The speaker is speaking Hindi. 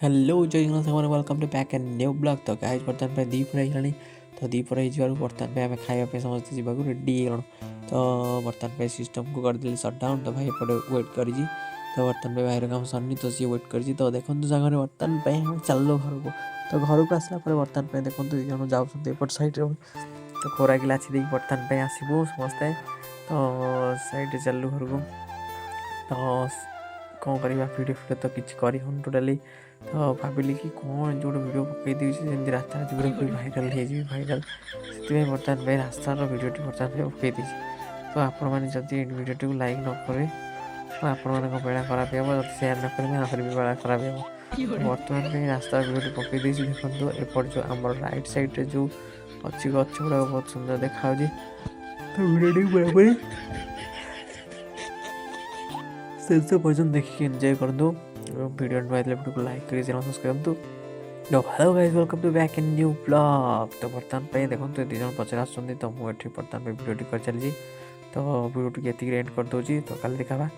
हेलो जय Jagannath Sagar welcome to back and new blog. तो गाइस बर्तमान पे दीप रही तो दीप रही बर्तमान पे आम खाइबा समस्त जावाक रेडी हो तो बर्तमान पे सिस्टम को करदे सटडाउन। तो भाई एपटे वेट कर तो बर्तमान पे भाईर काम सरनी तो सी वेट कर तो देखो जगह बर्तमान पे चलो घर को। तो घर को आसला बर्तमान पे देखो दुई जन जापट सैड्रे तो खोरा गिलासी देख बर्तमान पे आसबू समस्ते तो सैड्रे चलू घर को। तो कौन करवा भिडियो फिडियो तो किसी कर टोटाली तो भाविली कि कौन जो भिडियो पकई जमी रास्ता पूरा पूरी भाइराल हो भाइराल से बर्तमान पे रास्तार भिडियो बर्तमान पकई तो आपण मैंने जदि भिडियो को लाइक न करे तो आपण बेड़ा खराब हो सेयार न करेंगे आखिर भी बेड़ा खराब हो। बर्तमान पे रास्ता भिडियो पकई देखो एपट जो आम राइट साइड जो अच्छी गच गुड़ा बहुत सुंदर देखा तो भिडियो बराबर शेष पर्यटन देखिए एंजॉय कर दो वीडियो वीडियो को लाइक करिए चैनल सब्सक्राइब करूँ। तो hello guys welcome to back in new blog. तो बर्तमान पे देखो तो दुई जन पचार आसुँच तो मुझे बर्तमान भिडियो कर चली तो भिडियो एंड कर दूसरी तो कल देखा।